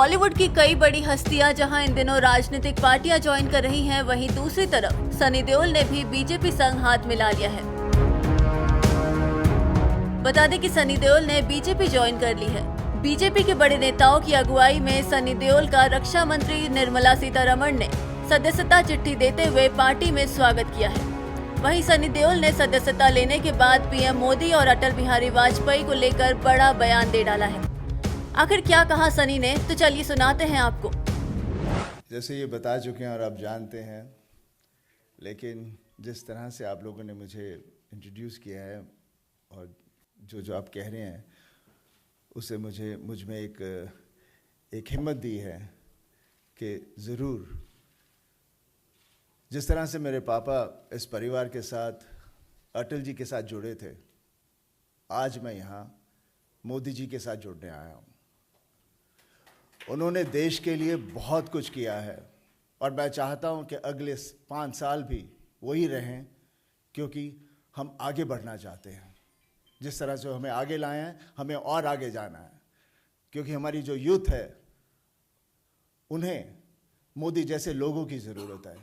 बॉलीवुड की कई बड़ी हस्तियां जहां इन दिनों राजनीतिक पार्टियां ज्वाइन कर रही हैं, वहीं दूसरी तरफ सनी देओल ने भी बीजेपी संग हाथ मिला लिया है। बता दें कि सनी देओल ने बीजेपी ज्वाइन कर ली है। बीजेपी के बड़े नेताओं की अगुवाई में सनी देओल का रक्षा मंत्री निर्मला सीतारमण ने सदस्यता चिट्ठी देते हुए पार्टी में स्वागत किया है। वहीं सनी देओल ने सदस्यता लेने के बाद पीएम मोदी और अटल बिहारी वाजपेयी को लेकर बड़ा बयान दे डाला है। आखिर क्या कहा सनी ने, तो चलिए सुनाते हैं आपको। जैसे ये बता चुके हैं और आप जानते हैं, लेकिन जिस तरह से आप लोगों ने मुझे इंट्रोड्यूस किया है और जो आप कह रहे हैं उससे मुझ में एक हिम्मत दी है कि ज़रूर जिस तरह से मेरे पापा इस परिवार के साथ अटल जी के साथ जुड़े थे, आज मैं यहाँ मोदी जी के साथ जुड़ने आया हूँ। उन्होंने देश के लिए बहुत कुछ किया है और मैं चाहता हूँ कि अगले 5 साल भी वही रहें, क्योंकि हम आगे बढ़ना चाहते हैं। जिस तरह से हमें आगे लाए हैं, हमें और आगे जाना है, क्योंकि हमारी जो यूथ है उन्हें मोदी जैसे लोगों की ज़रूरत है।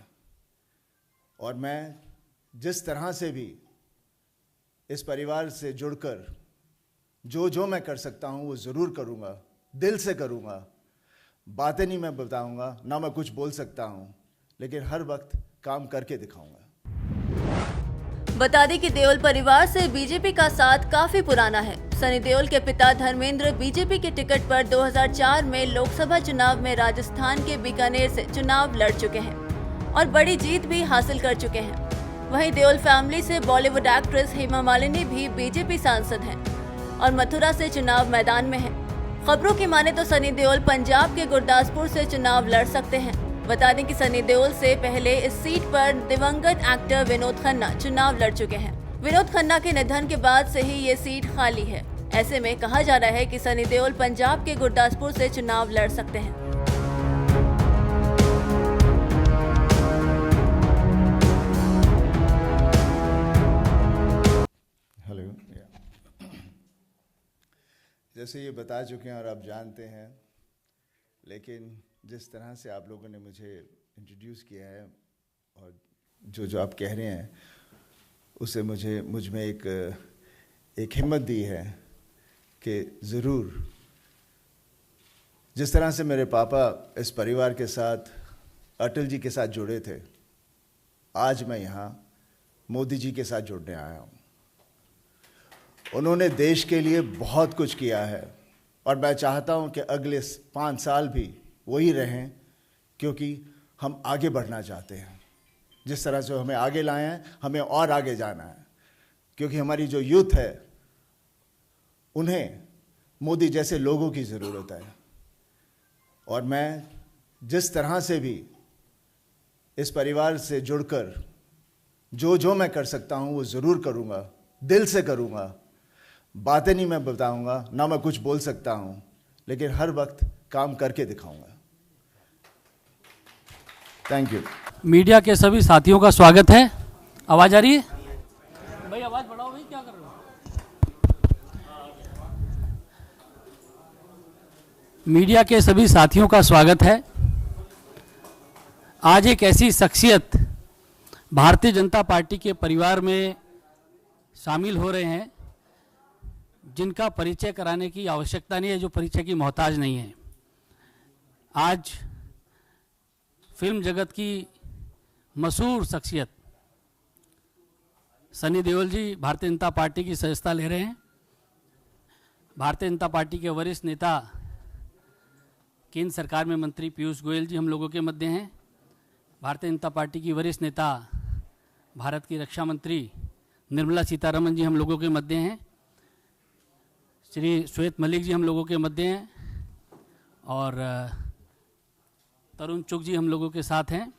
और मैं जिस तरह से भी इस परिवार से जुड़कर जो मैं कर सकता हूँ वो ज़रूर करूँगा, दिल से करूँगा। बातें नहीं मैं बताऊँगा, ना मैं कुछ बोल सकता हूँ, लेकिन हर वक्त काम करके दिखाऊँगा। बता दें कि देओल परिवार से बीजेपी का साथ काफी पुराना है। सनी देओल के पिता धर्मेंद्र बीजेपी के टिकट पर 2004 में लोकसभा चुनाव में राजस्थान के बीकानेर से चुनाव लड़ चुके हैं और बड़ी जीत भी हासिल कर चुके हैं। वहीं देओल फैमिली से बॉलीवुड एक्ट्रेस हेमा मालिनी भी बीजेपी सांसद हैं और मथुरा से चुनाव मैदान में है। खबरों की माने तो सनी देओल पंजाब के गुरदासपुर से चुनाव लड़ सकते हैं। बता दें कि सनी देओल से पहले इस सीट पर दिवंगत एक्टर विनोद खन्ना चुनाव लड़ चुके हैं। विनोद खन्ना के निधन के बाद से ही ये सीट खाली है। ऐसे में कहा जा रहा है कि सनी देओल पंजाब के गुरदासपुर से चुनाव लड़ सकते हैं। हेलो, जैसे ये बता चुके हैं और आप जानते हैं, लेकिन जिस तरह से आप लोगों ने मुझे इंट्रोड्यूस किया है और जो आप कह रहे हैं उससे मुझ में एक हिम्मत दी है कि ज़रूर जिस तरह से मेरे पापा इस परिवार के साथ अटल जी के साथ जुड़े थे, आज मैं यहाँ मोदी जी के साथ जुड़ने आया हूँ। उन्होंने देश के लिए बहुत कुछ किया है और मैं चाहता हूँ कि अगले 5 साल भी वही रहें, क्योंकि हम आगे बढ़ना चाहते हैं। जिस तरह से हमें आगे लाए हैं, हमें और आगे जाना है, क्योंकि हमारी जो यूथ है उन्हें मोदी जैसे लोगों की ज़रूरत है। और मैं जिस तरह से भी इस परिवार से जुड़कर जो मैं कर सकता हूँ वो ज़रूर करूँगा, दिल से करूँगा। बातें नहीं मैं बताऊँगा, ना मैं कुछ बोल सकता हूँ, लेकिन हर वक्त काम करके दिखाऊँगा। Thank you. मीडिया के सभी साथियों का स्वागत है। आवाज़ आ रही है भाई? आवाज़ बढ़ाओ भाई, क्या कर रहे हो? मीडिया के सभी साथियों का स्वागत है। आज एक ऐसी शख्सियत भारतीय जनता पार्टी के परिवार में शामिल हो रहे हैं जिनका परिचय कराने की आवश्यकता नहीं है, जो परिचय की मोहताज नहीं है। आज फिल्म जगत की मशहूर शख्सियत सनी देओल जी भारतीय जनता पार्टी की सदस्यता ले रहे हैं। भारतीय जनता पार्टी के वरिष्ठ नेता, केंद्र सरकार में मंत्री पीयूष गोयल जी हम लोगों के मध्य हैं। भारतीय जनता पार्टी की वरिष्ठ नेता, भारत की रक्षा मंत्री निर्मला सीतारमण जी हम लोगों के मध्य हैं। श्री श्वेत मलिक जी हम लोगों के मध्य हैं और तरुण चुग जी हम लोगों के साथ हैं।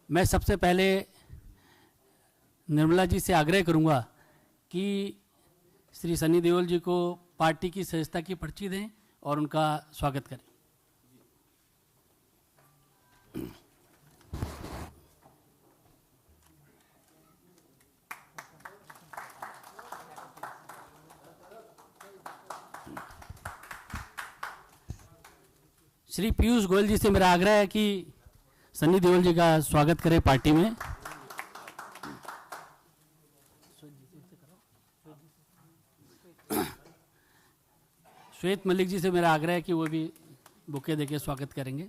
मैं सबसे पहले निर्मला जी से आग्रह करूंगा कि श्री सनी देओल जी को पार्टी की सदस्यता की पर्ची दें और उनका स्वागत करें। श्री पीयूष गोयल जी से मेरा आग्रह है कि सनी देओल जी का स्वागत करें पार्टी में। श्वेत मलिक जी से मेरा आग्रह है कि वो भी बुके देके स्वागत करेंगे।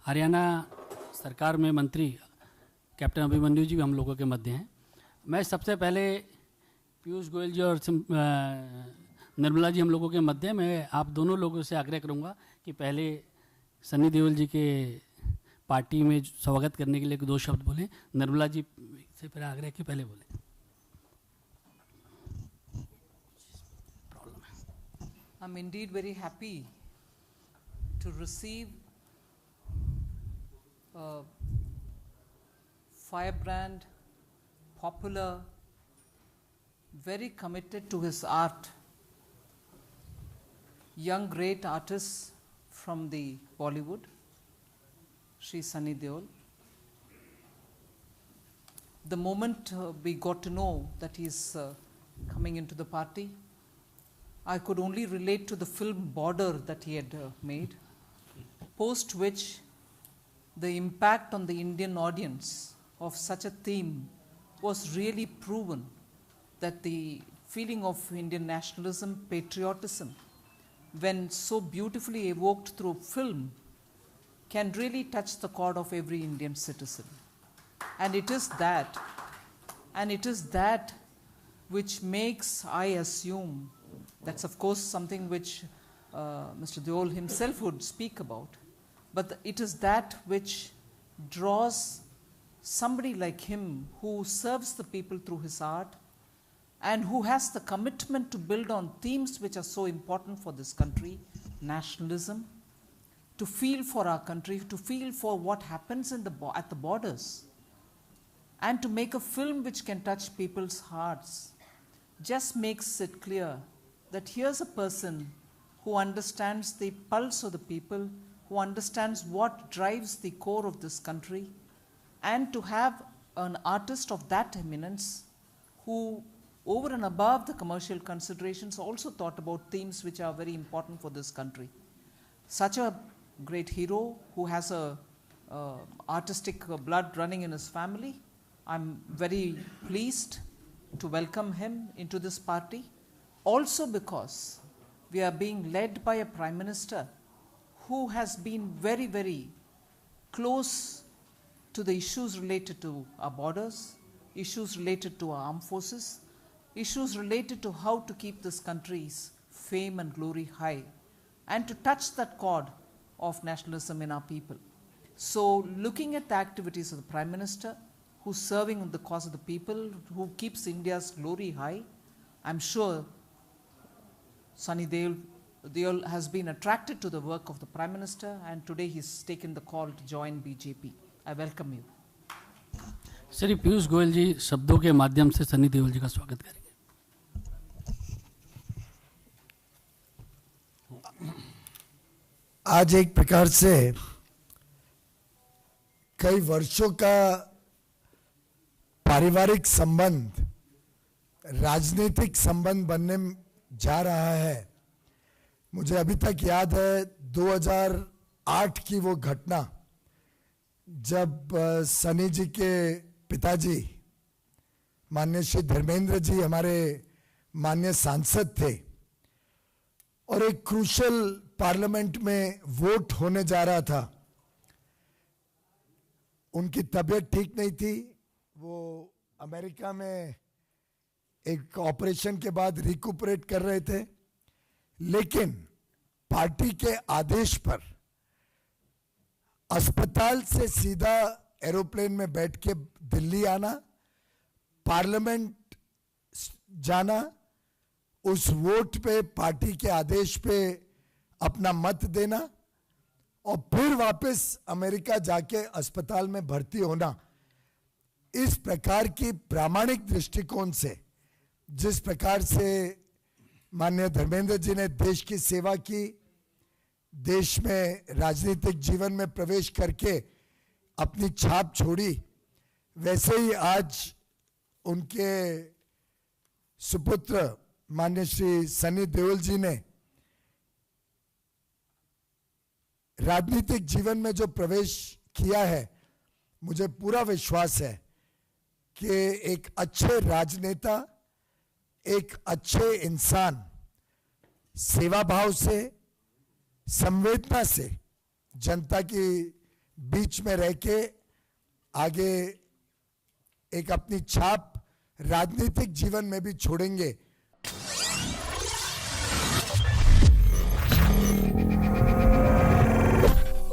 हरियाणा सरकार में मंत्री कैप्टन अभिमन्यु जी भी हम लोगों के मध्य हैं। मैं सबसे पहले पीयूष गोयल जी और निर्मला जी हम लोगों के मध्य हैं। मैं आप दोनों लोगों से आग्रह करूंगा कि पहले सनी देओल जी के पार्टी में स्वागत करने के लिए 2 शब्द बोलें। निर्मला जी से फिर आग्रह कि पहले बोलें। I'm indeed very happy to receive a firebrand, popular, very committed to his art, young great artist from the Bollywood, Shri Sunny Deol. The moment we got to know that he's coming into the party, I could only relate to the film Border that he had made, post which the impact on the Indian audience of such a theme was really proven, that the feeling of Indian nationalism, patriotism, when so beautifully evoked through film, can really touch the chord of every Indian citizen. And it is that which makes, I assume, that's of course something which Mr. Deol himself would speak about, but it is that which draws somebody like him who serves the people through his art and who has the commitment to build on themes which are so important for this country, nationalism, to feel for our country, to feel for what happens at the borders, and to make a film which can touch people's hearts, just makes it clear that here's a person who understands the pulse of the people, who understands what drives the core of this country, and to have an artist of that eminence who, over and above the commercial considerations, also thought about themes which are very important for this country. Such a great hero who has a artistic blood running in his family. I'm very pleased to welcome him into this party, also because we are being led by a Prime Minister who has been very, very close to the issues related to our borders, issues related to our armed forces, issues related to how to keep this country's fame and glory high, and to touch that chord of nationalism in our people. So looking at the activities of the Prime Minister, who's serving the cause of the people, who keeps India's glory high, I'm sure Sunny Deol has been attracted to the work of the Prime Minister, and today he's taken the call to join BJP. I welcome you. Shri Piyush Goyal जी शब्दों के माध्यम से सनी देओल जी का स्वागत करेंगे। आज एक प्रकार से कई वर्षों का पारिवारिक संबंध राजनीतिक संबंध बनने जा रहा है। मुझे अभी तक याद है 2008 की वो घटना, जब सनी जी के पिताजी माननीय श्री धर्मेंद्र जी हमारे माननीय सांसद थे और एक क्रूशल पार्लियामेंट में वोट होने जा रहा था। उनकी तबीयत ठीक नहीं थी, वो अमेरिका में एक ऑपरेशन के बाद रिकूपरेट कर रहे थे, लेकिन पार्टी के आदेश पर अस्पताल से सीधा एरोप्लेन में बैठ के दिल्ली आना, पार्लियामेंट जाना, उस वोट पे पार्टी के आदेश पे अपना मत देना और फिर वापस अमेरिका जाके अस्पताल में भर्ती होना। इस प्रकार की प्रामाणिक दृष्टिकोण से जिस प्रकार से माननीय धर्मेंद्र जी ने देश की सेवा की, देश में राजनीतिक जीवन में प्रवेश करके अपनी छाप छोड़ी, वैसे ही आज उनके सुपुत्र माननीय श्री सनी देओल जी ने राजनीतिक जीवन में जो प्रवेश किया है, मुझे पूरा विश्वास है कि एक अच्छे राजनेता, एक अच्छे इंसान सेवा भाव से, संवेदना से जनता के बीच में रह के आगे एक अपनी छाप राजनीतिक जीवन में भी छोड़ेंगे,